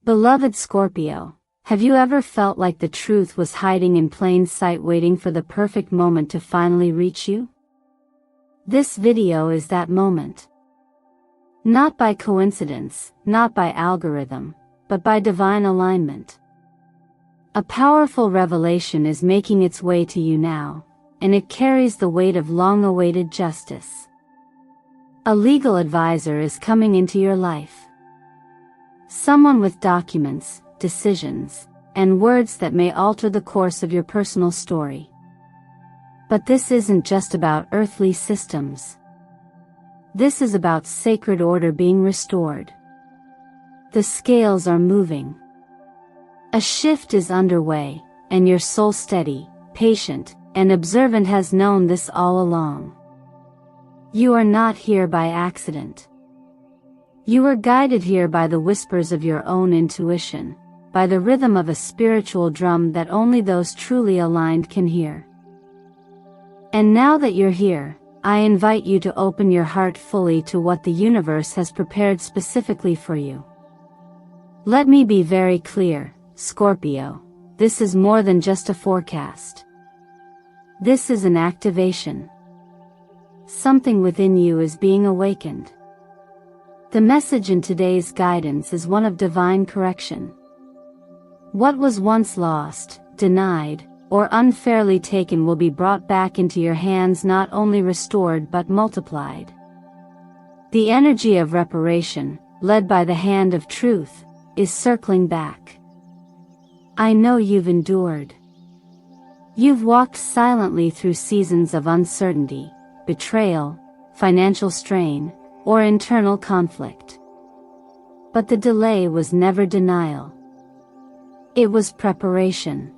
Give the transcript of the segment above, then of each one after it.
Beloved Scorpio, have you ever felt like the truth was hiding in plain sight waiting for the perfect moment to finally reach you? This video is that moment. Not by coincidence, not by algorithm, but by divine alignment. A powerful revelation is making its way to you now, and it carries the weight of long-awaited justice. A legal advisor is coming into your life. Someone with documents, decisions, and words that may alter the course of your personal story. But this isn't just about earthly systems. This is about sacred order being restored. The scales are moving. A shift is underway, and your soul steady, patient, and observant has known this all along. You are not here by accident. You are guided here by the whispers of your own intuition, by the rhythm of a spiritual drum that only those truly aligned can hear. And now that you're here, I invite you to open your heart fully to what the universe has prepared specifically for you. Let me be very clear, Scorpio, this is more than just a forecast. This is an activation. Something within you is being awakened. The message in today's guidance is one of divine correction. What was once lost, denied, or unfairly taken will be brought back into your hands, not only restored but multiplied. The energy of reparation, led by the hand of truth, is circling back. I know you've endured. You've walked silently through seasons of uncertainty, betrayal, financial strain, or internal conflict. But the delay was never denial. It was preparation.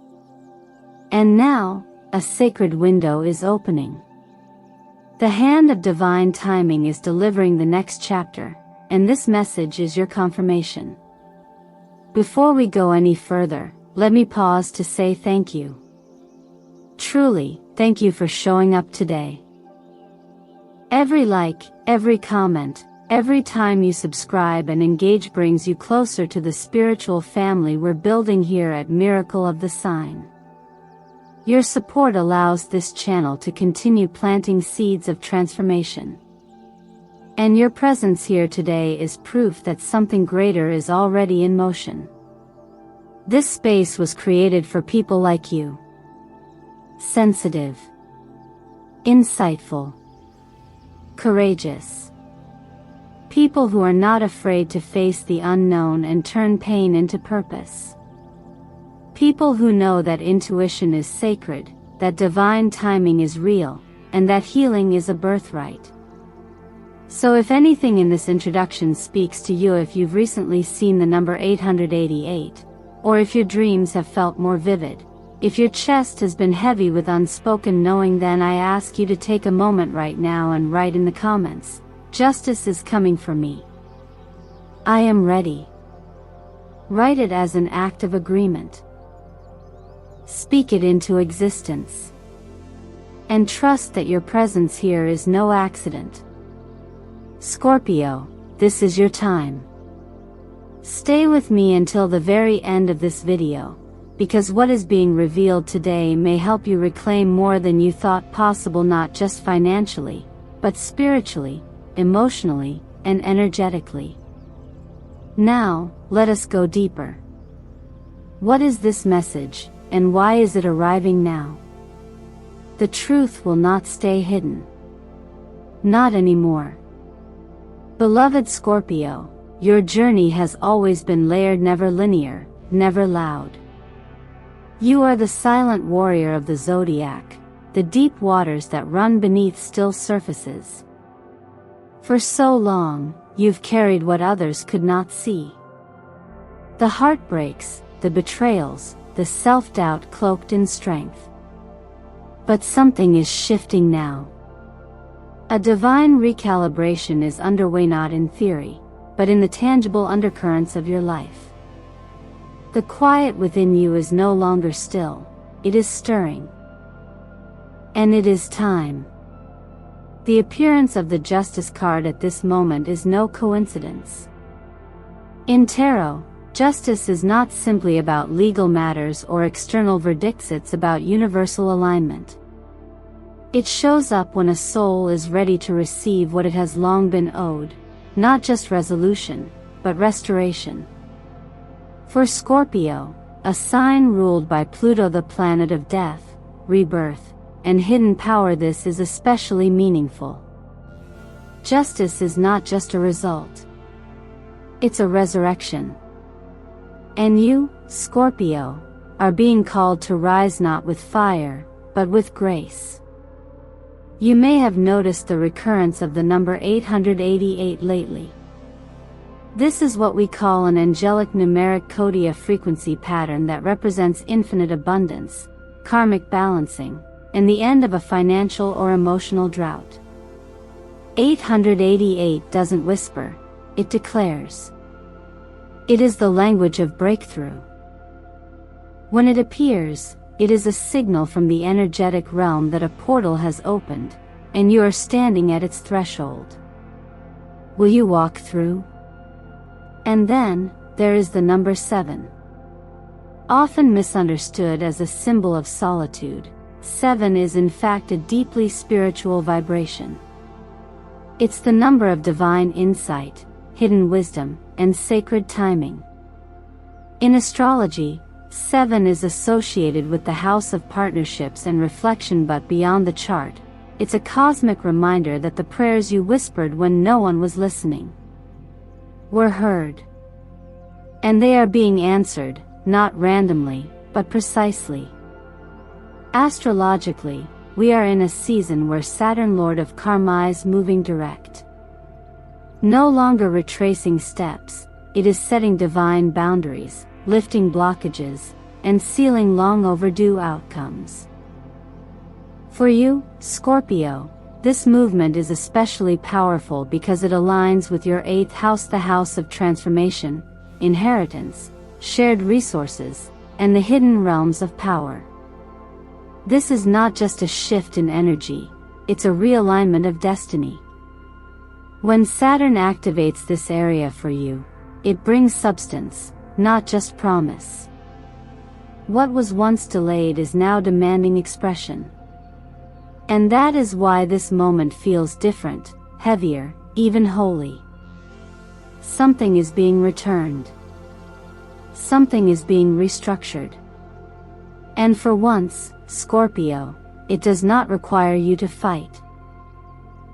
And now, a sacred window is opening. The hand of divine timing is delivering the next chapter, and this message is your confirmation. Before we go any further, let me pause to say thank you. Truly, thank you for showing up today. Every like, every comment, every time you subscribe and engage brings you closer to the spiritual family we're building here at Miracle of the Sign. Your support allows this channel to continue planting seeds of transformation. And your presence here today is proof that something greater is already in motion. This space was created for people like you. Sensitive, insightful, courageous. People who are not afraid to face the unknown and turn pain into purpose. People who know that intuition is sacred, that divine timing is real, and that healing is a birthright. So if anything in this introduction speaks to you, if you've recently seen the number 888, or if your dreams have felt more vivid, if your chest has been heavy with unspoken knowing, then I ask you to take a moment right now and write in the comments, "Justice is coming for me. I am ready." Write it as an act of agreement. Speak it into existence. And trust that your presence here is no accident. Scorpio, this is your time. Stay with me until the very end of this video, because what is being revealed today may help you reclaim more than you thought possible, not just financially, but spiritually, emotionally, and energetically. Now, let us go deeper. What is this message, and why is it arriving now? The truth will not stay hidden. Not anymore. Beloved Scorpio, your journey has always been layered, never linear, never loud. You are the silent warrior of the zodiac, the deep waters that run beneath still surfaces. For so long, you've carried what others could not see. The heartbreaks, the betrayals, the self-doubt cloaked in strength. But something is shifting now. A divine recalibration is underway, not in theory, but in the tangible undercurrents of your life. The quiet within you is no longer still, it is stirring. And it is time. The appearance of the Justice card at this moment is no coincidence. In tarot, Justice is not simply about legal matters or external verdicts, it's about universal alignment. It shows up when a soul is ready to receive what it has long been owed, not just resolution, but restoration. For Scorpio, a sign ruled by Pluto, the planet of death, rebirth, and hidden power, this is especially meaningful. Justice is not just a result. It's a resurrection. And you, Scorpio, are being called to rise not with fire, but with grace. You may have noticed the recurrence of the number 888 lately. This is what we call an angelic numeric Kodia frequency pattern that represents infinite abundance, karmic balancing, and the end of a financial or emotional drought. 888 doesn't whisper, it declares. It is the language of breakthrough. When it appears, it is a signal from the energetic realm that a portal has opened, and you are standing at its threshold. Will you walk through? And then, there is the number 7. Often misunderstood as a symbol of solitude, 7 is in fact a deeply spiritual vibration. It's the number of divine insight, hidden wisdom, and sacred timing. In astrology, 7 is associated with the house of partnerships and reflection, but beyond the chart, it's a cosmic reminder that the prayers you whispered when no one was listening were heard. And they are being answered, not randomly, but precisely. Astrologically, we are in a season where Saturn, Lord of Karma, is moving direct. No longer retracing steps, it is setting divine boundaries, lifting blockages, and sealing long overdue outcomes. For you, Scorpio, this movement is especially powerful because it aligns with your 8th house, the house of transformation, inheritance, shared resources, and the hidden realms of power. This is not just a shift in energy, it's a realignment of destiny. When Saturn activates this area for you, it brings substance, not just promise. What was once delayed is now demanding expression. And that is why this moment feels different, heavier, even holy. Something is being returned. Something is being restructured. And for once, Scorpio, it does not require you to fight.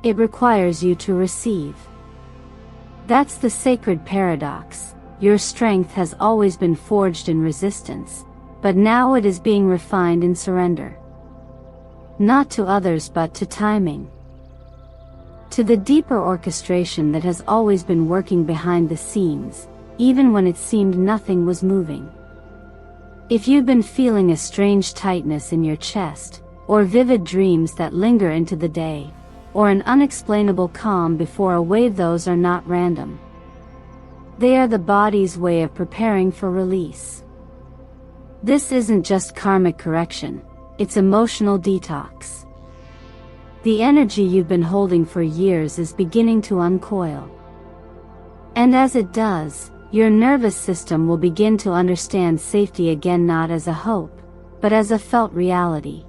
It requires you to receive. That's the sacred paradox. Your strength has always been forged in resistance, but now it is being refined in surrender. Not to others but to timing. To the deeper orchestration that has always been working behind the scenes, even when it seemed nothing was moving. If you've been feeling a strange tightness in your chest, or vivid dreams that linger into the day, or an unexplainable calm before a wave, those are not random. They are the body's way of preparing for release. This isn't just karmic correction, it's emotional detox. The energy you've been holding for years is beginning to uncoil. And as it does, your nervous system will begin to understand safety again, not as a hope, but as a felt reality.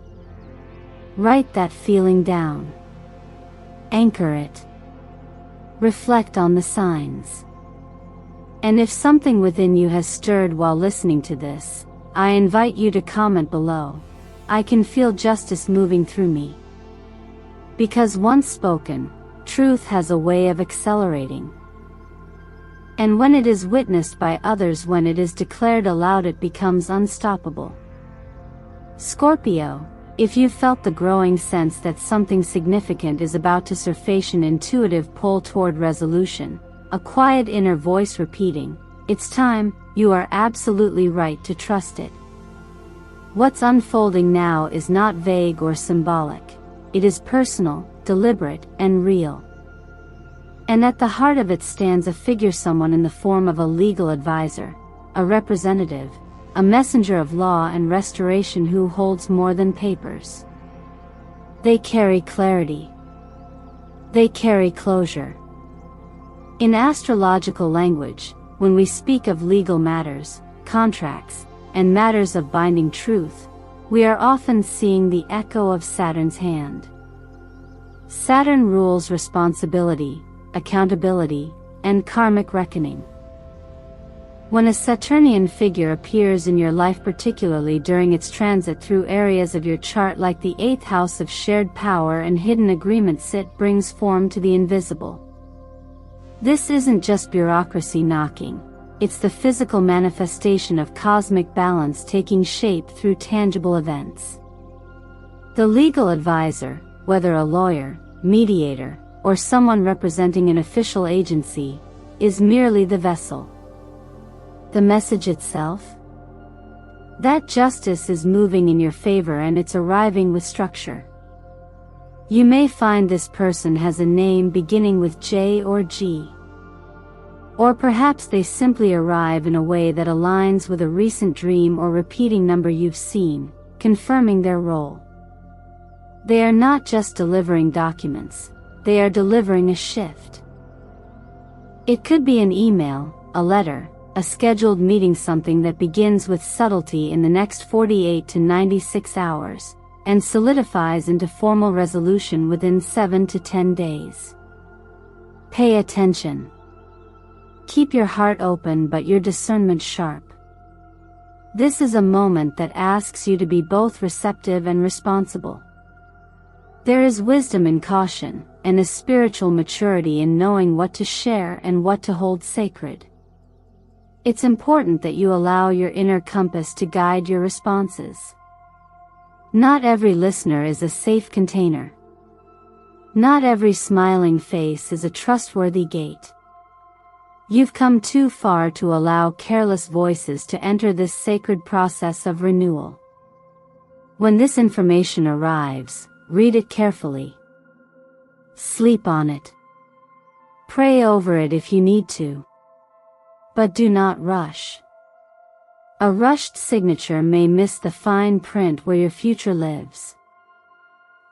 Write that feeling down. Anchor it. Reflect on the signs. And if something within you has stirred while listening to this, I invite you to comment below. I can feel justice moving through me. Because once spoken, truth has a way of accelerating. And when it is witnessed by others, when it is declared aloud, it becomes unstoppable. Scorpio, if you felt the growing sense that something significant is about to surface, an intuitive pull toward resolution, a quiet inner voice repeating, "It's time," you are absolutely right to trust it. What's unfolding now is not vague or symbolic. It is personal, deliberate, and real. And at the heart of it stands a figure, someone in the form of a legal advisor, a representative, a messenger of law and restoration who holds more than papers. They carry clarity. They carry closure. In astrological language, when we speak of legal matters, contracts, and matters of binding truth, we are often seeing the echo of Saturn's hand. Saturn rules responsibility, accountability, and karmic reckoning. When a Saturnian figure appears in your life, particularly during its transit through areas of your chart like the 8th house of shared power and hidden agreements, it brings form to the invisible. This isn't just bureaucracy knocking, it's the physical manifestation of cosmic balance taking shape through tangible events. The legal advisor, whether a lawyer, mediator, or someone representing an official agency, is merely the vessel. The message itself? That justice is moving in your favor and it's arriving with structure. You may find this person has a name beginning with J or G. Or perhaps they simply arrive in a way that aligns with a recent dream or repeating number you've seen, confirming their role. They are not just delivering documents, they are delivering a shift. It could be an email, a letter, a scheduled meeting, something that begins with subtlety in the next 48 to 96 hours, and solidifies into formal resolution within 7 to 10 days. Pay attention. Keep your heart open but your discernment sharp. This is a moment that asks you to be both receptive and responsible. There is wisdom in caution, and a spiritual maturity in knowing what to share and what to hold sacred. It's important that you allow your inner compass to guide your responses. Not every listener is a safe container. Not every smiling face is a trustworthy gate. You've come too far to allow careless voices to enter this sacred process of renewal. When this information arrives, read it carefully. Sleep on it. Pray over it if you need to. But do not rush. A rushed signature may miss the fine print where your future lives.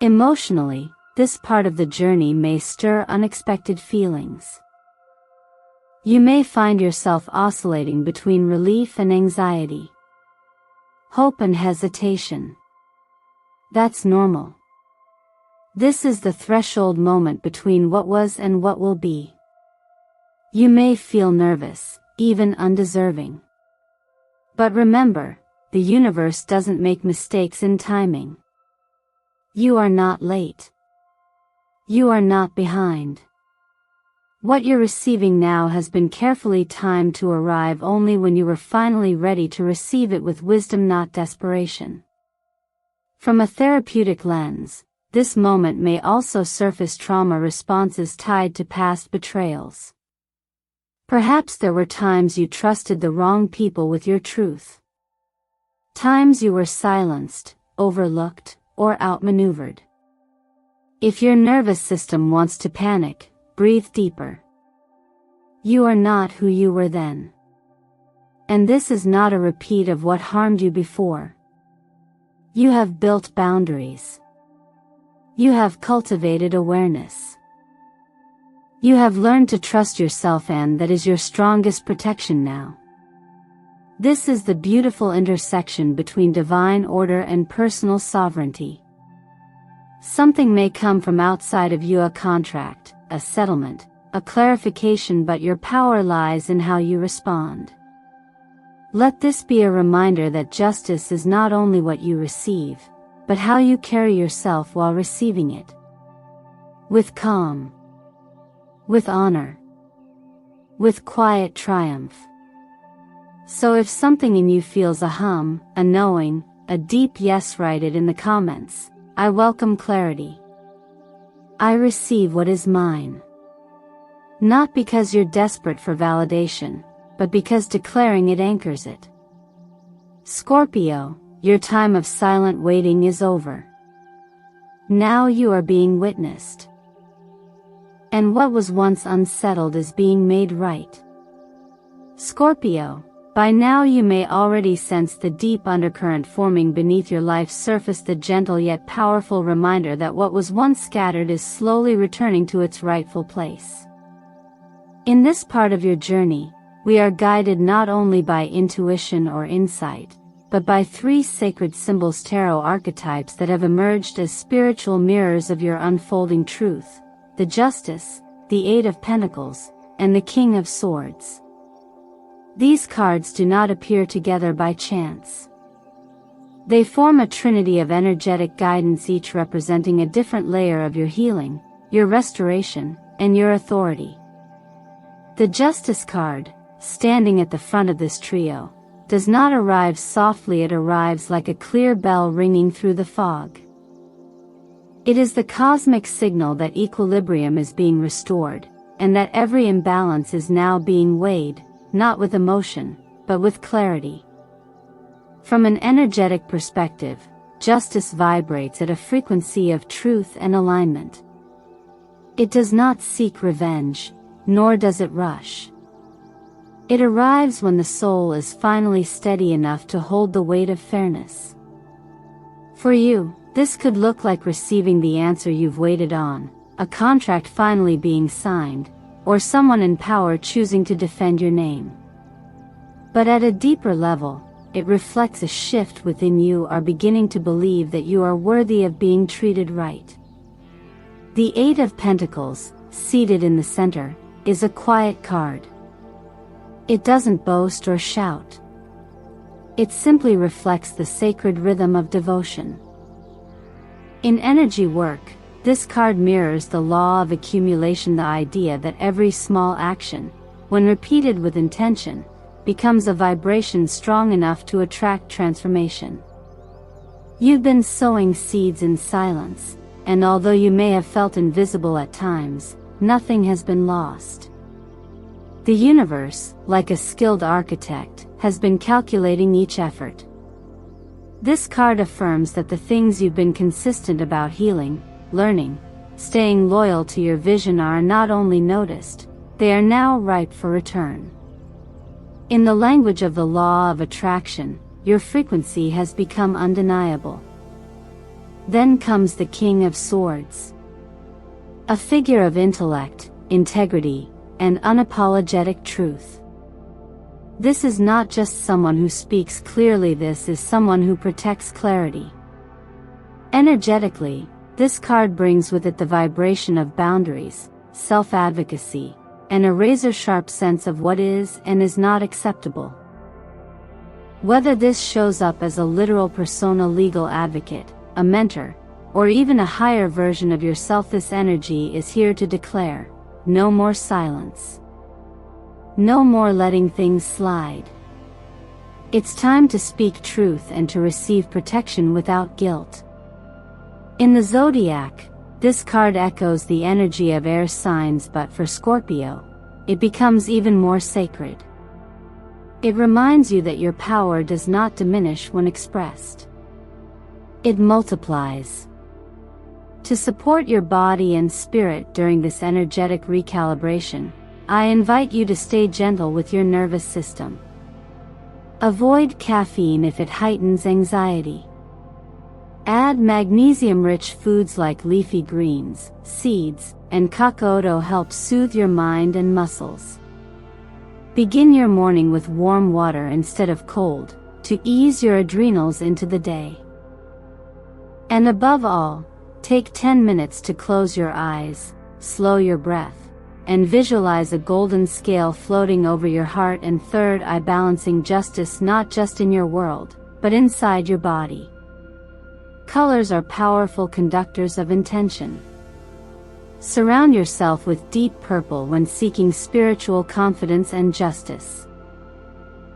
Emotionally, this part of the journey may stir unexpected feelings. You may find yourself oscillating between relief and anxiety, hope and hesitation. That's normal. This is the threshold moment between what was and what will be. You may feel nervous, even undeserving. But remember, the universe doesn't make mistakes in timing. You are not late. You are not behind. What you're receiving now has been carefully timed to arrive only when you were finally ready to receive it with wisdom, not desperation. From a therapeutic lens, this moment may also surface trauma responses tied to past betrayals. Perhaps there were times you trusted the wrong people with your truth. Times you were silenced, overlooked, or outmaneuvered. If your nervous system wants to panic, breathe deeper. You are not who you were then. And this is not a repeat of what harmed you before. You have built boundaries. You have cultivated awareness. You have learned to trust yourself, and that is your strongest protection now. This is the beautiful intersection between divine order and personal sovereignty. Something may come from outside of you, a contract, a settlement, a clarification, but your power lies in how you respond. Let this be a reminder that justice is not only what you receive, but how you carry yourself while receiving it. With calm. With honor. With quiet triumph. So if something in you feels a hum, a knowing, a deep yes, write it in the comments. I welcome clarity. I receive what is mine. Not because you're desperate for validation, but because declaring it anchors it. Scorpio, your time of silent waiting is over. Now you are being witnessed. And what was once unsettled is being made right. Scorpio, by now you may already sense the deep undercurrent forming beneath your life's surface, the gentle yet powerful reminder that what was once scattered is slowly returning to its rightful place. In this part of your journey, we are guided not only by intuition or insight, but by three sacred symbols, tarot archetypes that have emerged as spiritual mirrors of your unfolding truth: the Justice, the Eight of Pentacles, and the King of Swords. These cards do not appear together by chance. They form a trinity of energetic guidance, each representing a different layer of your healing, your restoration, and your authority. The Justice card, standing at the front of this trio, does not arrive softly, it arrives like a clear bell ringing through the fog. It is the cosmic signal that equilibrium is being restored, and that every imbalance is now being weighed, not with emotion, but with clarity. From an energetic perspective, justice vibrates at a frequency of truth and alignment. It does not seek revenge, nor does it rush. It arrives when the soul is finally steady enough to hold the weight of fairness. For you, this could look like receiving the answer you've waited on, a contract finally being signed, or someone in power choosing to defend your name. But at a deeper level, it reflects a shift within you, are beginning to believe that you are worthy of being treated right. The Eight of Pentacles, seated in the center, is a quiet card. It doesn't boast or shout. It simply reflects the sacred rhythm of devotion. In energy work, this card mirrors the law of accumulation, the idea that every small action, when repeated with intention, becomes a vibration strong enough to attract transformation. You've been sowing seeds in silence, and although you may have felt invisible at times, nothing has been lost. The universe, like a skilled architect, has been calculating each effort. This card affirms that the things you've been consistent about, healing, learning, staying loyal to your vision, are not only noticed, they are now ripe for return. In the language of the law of attraction, your frequency has become undeniable. Then comes the King of Swords. A figure of intellect, integrity, and unapologetic truth. This is not just someone who speaks clearly, this is someone who protects clarity. Energetically, this card brings with it the vibration of boundaries, self-advocacy, and a razor-sharp sense of what is and is not acceptable. Whether this shows up as a literal persona, legal advocate, a mentor, or even a higher version of yourself, this energy is here to declare, no more silence. No more letting things slide. It's time to speak truth and to receive protection without guilt. In the zodiac, this card echoes the energy of air signs, but for Scorpio, it becomes even more sacred. It reminds you that your power does not diminish when expressed. It multiplies. To support your body and spirit during this energetic recalibration, I invite you to stay gentle with your nervous system. Avoid caffeine if it heightens anxiety. Add magnesium-rich foods like leafy greens, seeds, and cacao to help soothe your mind and muscles. Begin your morning with warm water instead of cold, to ease your adrenals into the day. And above all, take 10 minutes to close your eyes, slow your breath, and visualize a golden scale floating over your heart and third eye, balancing justice not just in your world, but inside your body. Colors are powerful conductors of intention. Surround yourself with deep purple when seeking spiritual confidence and justice.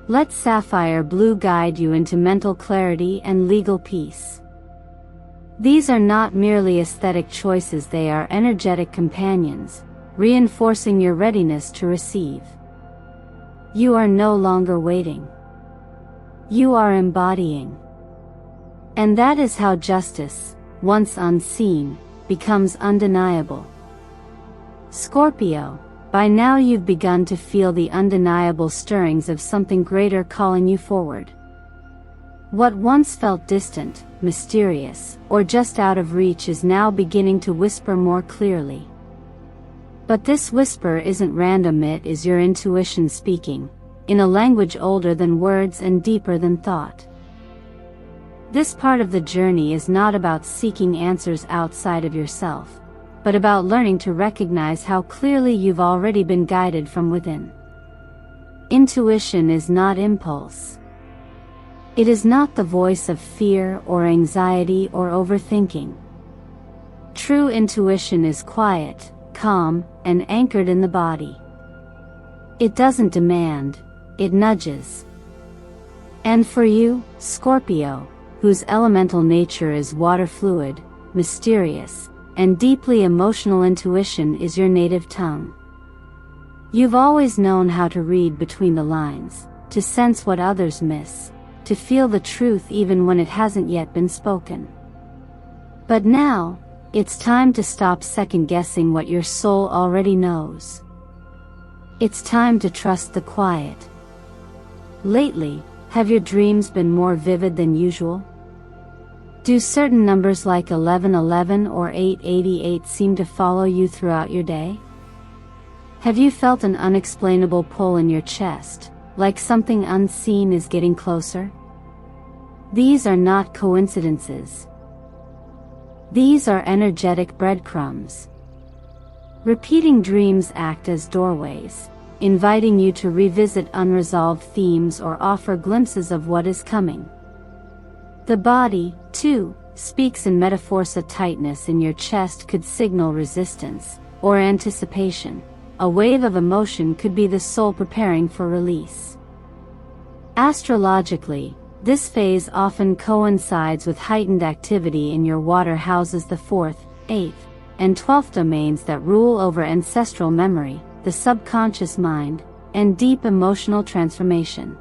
Let sapphire blue guide you into mental clarity and legal peace. These are not merely aesthetic choices, they are energetic companions, reinforcing your readiness to receive. You are no longer waiting. You are embodying. And that is how justice, once unseen, becomes undeniable. Scorpio, by now you've begun to feel the undeniable stirrings of something greater calling you forward. What once felt distant, mysterious, or just out of reach is now beginning to whisper more clearly. But this whisper isn't random, it is your intuition speaking, in a language older than words and deeper than thought. This part of the journey is not about seeking answers outside of yourself, but about learning to recognize how clearly you've already been guided from within. Intuition is not impulse. It is not the voice of fear or anxiety or overthinking. True intuition is quiet, calm, and anchored in the body. It doesn't demand, it nudges. And for you, Scorpio, whose elemental nature is water fluid, mysterious, and deeply emotional, intuition is your native tongue. You've always known how to read between the lines, to sense what others miss, to feel the truth even when it hasn't yet been spoken. But now, it's time to stop second-guessing what your soul already knows. It's time to trust the quiet. Lately, have your dreams been more vivid than usual? Do certain numbers like 1111 or 888 seem to follow you throughout your day? Have you felt an unexplainable pull in your chest, like something unseen is getting closer? These are not coincidences. These are energetic breadcrumbs. Repeating dreams act as doorways, inviting you to revisit unresolved themes or offer glimpses of what is coming. The body, too, speaks in metaphors. A tightness in your chest could signal resistance, or anticipation. A wave of emotion could be the soul preparing for release. Astrologically, this phase often coincides with heightened activity in your water houses, the 4th, 8th, and 12th domains that rule over ancestral memory, the subconscious mind, and deep emotional transformation.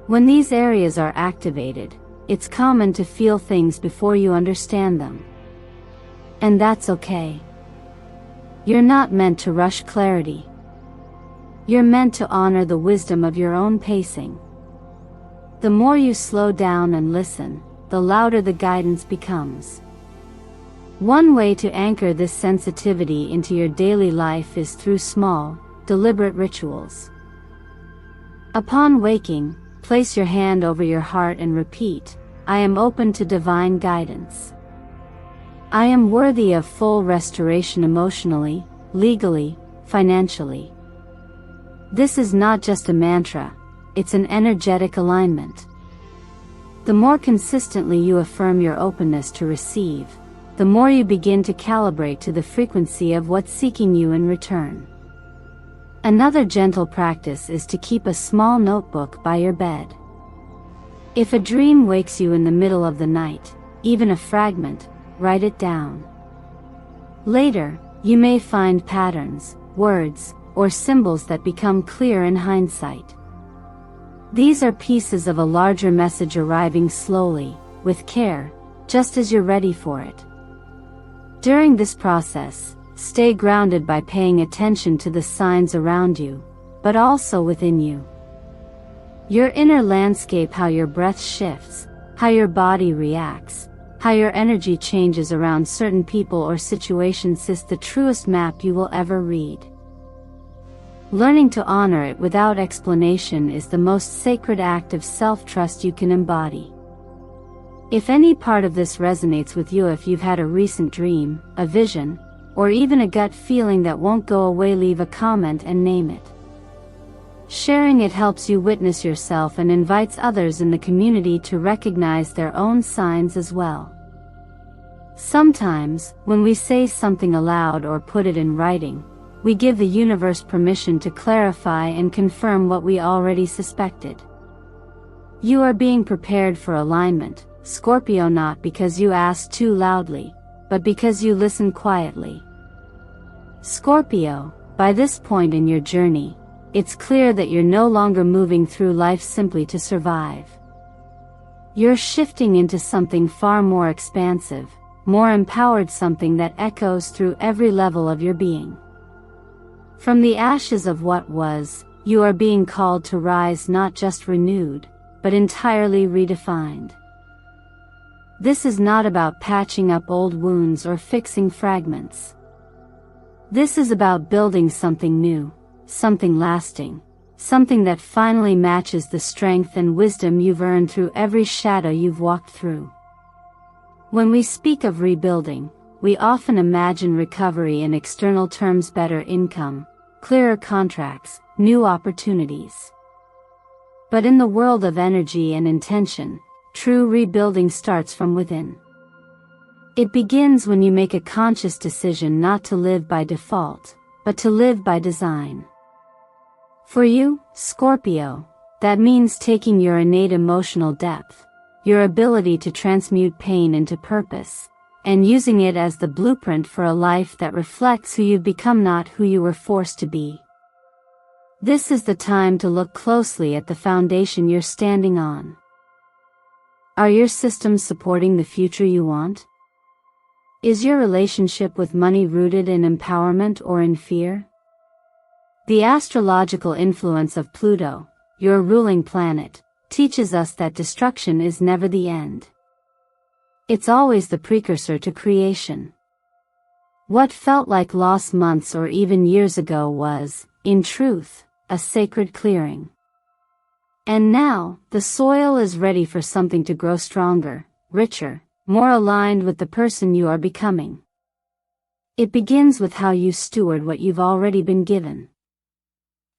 When these areas are activated, it's common to feel things before you understand them. And that's okay. You're not meant to rush clarity. You're meant to honor the wisdom of your own pacing. The more you slow down and listen, the louder the guidance becomes. One way to anchor this sensitivity into your daily life is through small, deliberate rituals. Upon waking, place your hand over your heart and repeat, "I am open to divine guidance. I am worthy of full restoration emotionally, legally, financially." This is not just a mantra, it's an energetic alignment. The more consistently you affirm your openness to receive, the more you begin to calibrate to the frequency of what's seeking you in return. Another gentle practice is to keep a small notebook by your bed. If a dream wakes you in the middle of the night, even a fragment, write it down. Later, you may find patterns, words, or symbols that become clear in hindsight. These are pieces of a larger message arriving slowly, with care, just as you're ready for it. During this process, stay grounded by paying attention to the signs around you, but also within you. Your inner landscape, how your breath shifts, how your body reacts, how your energy changes around certain people or situations is the truest map you will ever read. Learning to honor it without explanation is the most sacred act of self-trust you can embody. If any part of this resonates with you, if you've had a recent dream, a vision, or even a gut feeling that won't go away, leave a comment and name it. Sharing it helps you witness yourself and invites others in the community to recognize their own signs as well. Sometimes, when we say something aloud or put it in writing, we give the universe permission to clarify and confirm what we already suspected. You are being prepared for alignment, Scorpio, not because you ask too loudly, but because you listen quietly. Scorpio, by this point in your journey, it's clear that you're no longer moving through life simply to survive. You're shifting into something far more expansive, more empowered, something that echoes through every level of your being. From the ashes of what was, you are being called to rise, not just renewed, but entirely redefined. This is not about patching up old wounds or fixing fragments. This is about building something new, something lasting, something that finally matches the strength and wisdom you've earned through every shadow you've walked through. When we speak of rebuilding, we often imagine recovery in external terms: better income, clearer contracts, new opportunities. But in the world of energy and intention, true rebuilding starts from within. It begins when you make a conscious decision not to live by default, but to live by design. For you, Scorpio, that means taking your innate emotional depth, your ability to transmute pain into purpose, and using it as the blueprint for a life that reflects who you've become, not who you were forced to be. This is the time to look closely at the foundation you're standing on. Are your systems supporting the future you want? Is your relationship with money rooted in empowerment or in fear? The astrological influence of Pluto, your ruling planet, teaches us that destruction is never the end. It's always the precursor to creation. What felt like lost months or even years ago was, in truth, a sacred clearing. And now, the soil is ready for something to grow stronger, richer, more aligned with the person you are becoming. It begins with how you steward what you've already been given.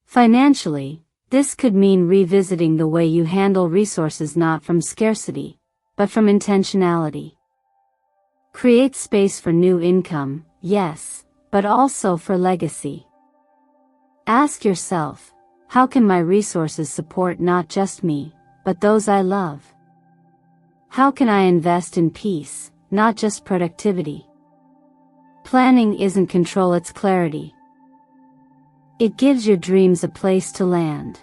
Financially, this could mean revisiting the way you handle resources, not from scarcity, but from intentionality. Create space for new income, yes, but also for legacy. Ask yourself, how can my resources support not just me, but those I love? How can I invest in peace, not just productivity? Planning isn't control, it's clarity. It gives your dreams a place to land.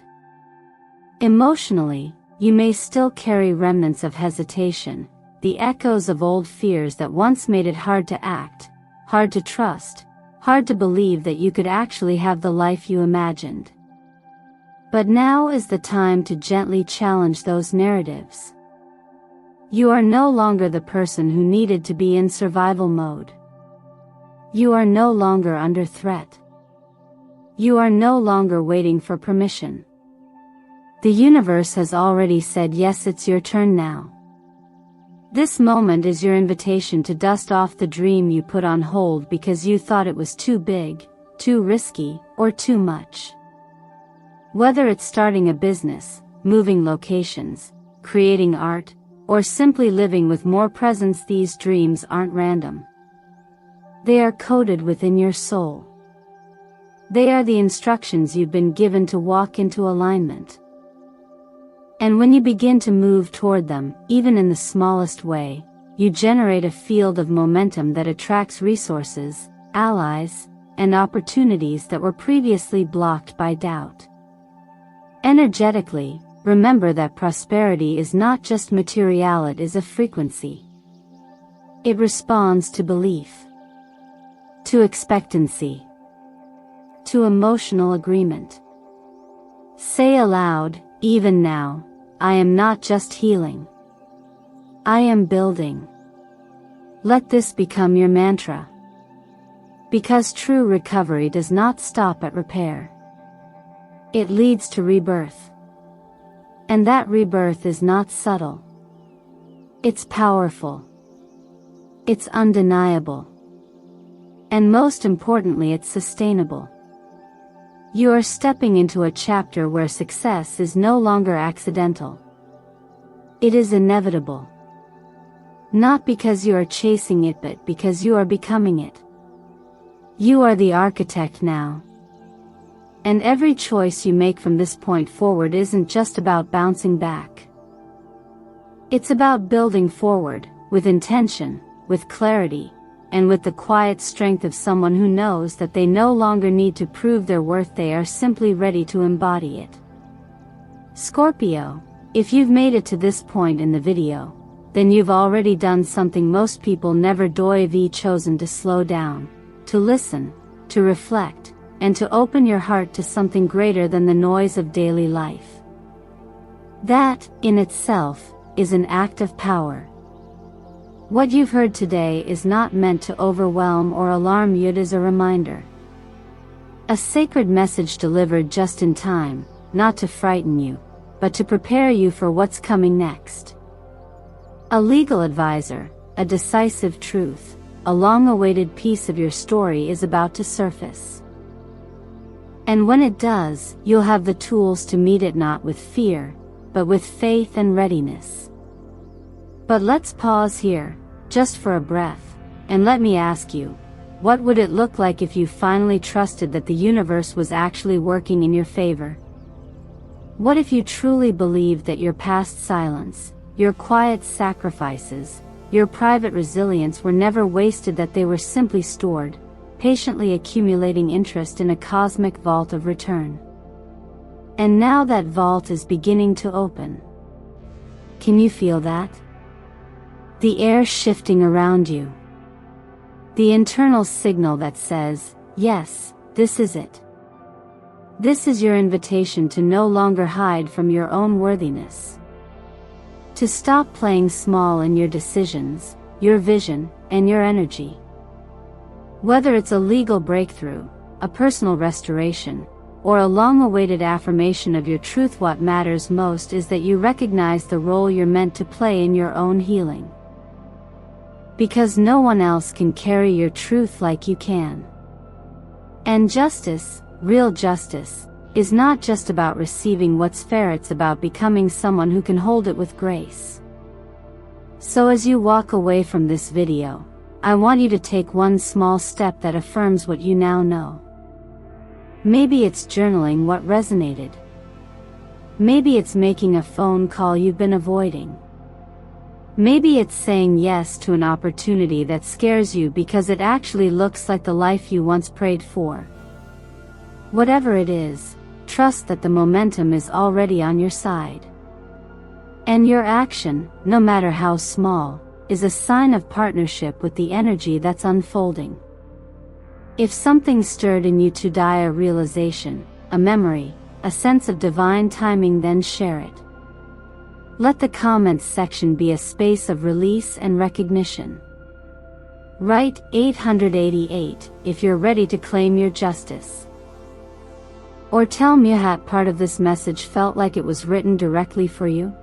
Emotionally, you may still carry remnants of hesitation, the echoes of old fears that once made it hard to act, hard to trust, hard to believe that you could actually have the life you imagined. But now is the time to gently challenge those narratives. You are no longer the person who needed to be in survival mode. You are no longer under threat. You are no longer waiting for permission. The universe has already said yes, it's your turn now. This moment is your invitation to dust off the dream you put on hold because you thought it was too big, too risky, or too much. Whether it's starting a business, moving locations, creating art, or simply living with more presence, these dreams aren't random. They are coded within your soul. They are the instructions you've been given to walk into alignment. And when you begin to move toward them, even in the smallest way, you generate a field of momentum that attracts resources, allies, and opportunities that were previously blocked by doubt. Energetically, remember that prosperity is not just material, it is a frequency. It responds to belief, to expectancy, to emotional agreement. Say aloud, even now, I am not just healing. I am building. Let this become your mantra. Because true recovery does not stop at repair. It leads to rebirth. And that rebirth is not subtle. It's powerful. It's undeniable. And most importantly, it's sustainable. You are stepping into a chapter where success is no longer accidental. It is inevitable. Not because you are chasing it, but because you are becoming it. You are the architect now. And every choice you make from this point forward isn't just about bouncing back. It's about building forward, with intention, with clarity, and with the quiet strength of someone who knows that they no longer need to prove their worth, they are simply ready to embody it. Scorpio, if you've made it to this point in the video, then you've already done something most people never do. You've chosen to slow down, to listen, to reflect, and to open your heart to something greater than the noise of daily life. That, in itself, is an act of power. What you've heard today is not meant to overwhelm or alarm you, it is a reminder. A sacred message delivered just in time, not to frighten you, but to prepare you for what's coming next. A legal advisor, a decisive truth, a long-awaited piece of your story is about to surface. And when it does, you'll have the tools to meet it not with fear, but with faith and readiness. But let's pause here, just for a breath, and let me ask you, what would it look like if you finally trusted that the universe was actually working in your favor? What if you truly believed that your past silence, your quiet sacrifices, your private resilience were never wasted, that they were simply stored, patiently accumulating interest in a cosmic vault of return? And now that vault is beginning to open. Can you feel that? The air shifting around you. The internal signal that says, yes, this is it. This is your invitation to no longer hide from your own worthiness. To stop playing small in your decisions, your vision, and your energy. Whether it's a legal breakthrough, a personal restoration, or a long-awaited affirmation of your truth, what matters most is that you recognize the role you're meant to play in your own healing. Because no one else can carry your truth like you can. And justice, real justice, is not just about receiving what's fair, it's about becoming someone who can hold it with grace. So as you walk away from this video, I want you to take one small step that affirms what you now know. Maybe it's journaling what resonated. Maybe it's making a phone call you've been avoiding. Maybe it's saying yes to an opportunity that scares you because it actually looks like the life you once prayed for. Whatever it is, trust that the momentum is already on your side. And your action, no matter how small, is a sign of partnership with the energy that's unfolding. If something stirred in you today, a realization, a memory, a sense of divine timing, then share it. Let the comments section be a space of release and recognition. Write 888 if you're ready to claim your justice. Or tell me how part of this message felt like it was written directly for you.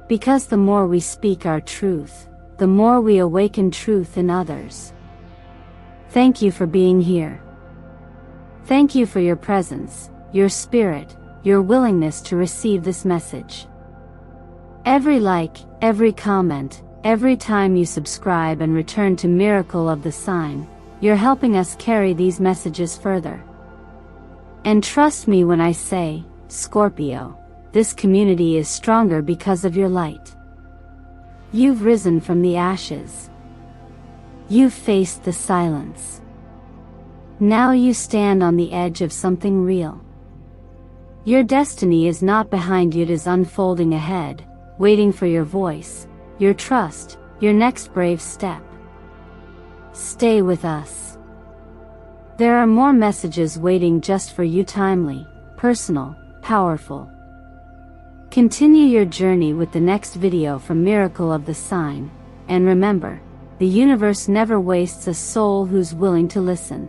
Because the more we speak our truth, the more we awaken truth in others. Thank you for being here. Thank you for your presence, your spirit, your willingness to receive this message. Every like, every comment, every time you subscribe and return to Miracle of the Sign, you're helping us carry these messages further. And trust me when I say, Scorpio, this community is stronger because of your light. You've risen from the ashes. You've faced the silence. Now you stand on the edge of something real. Your destiny is not behind you, it is unfolding ahead, waiting for your voice, your trust, your next brave step. Stay with us. There are more messages waiting just for you, timely, personal, powerful. Continue your journey with the next video from Miracle of the Sign, and remember, the universe never wastes a soul who's willing to listen.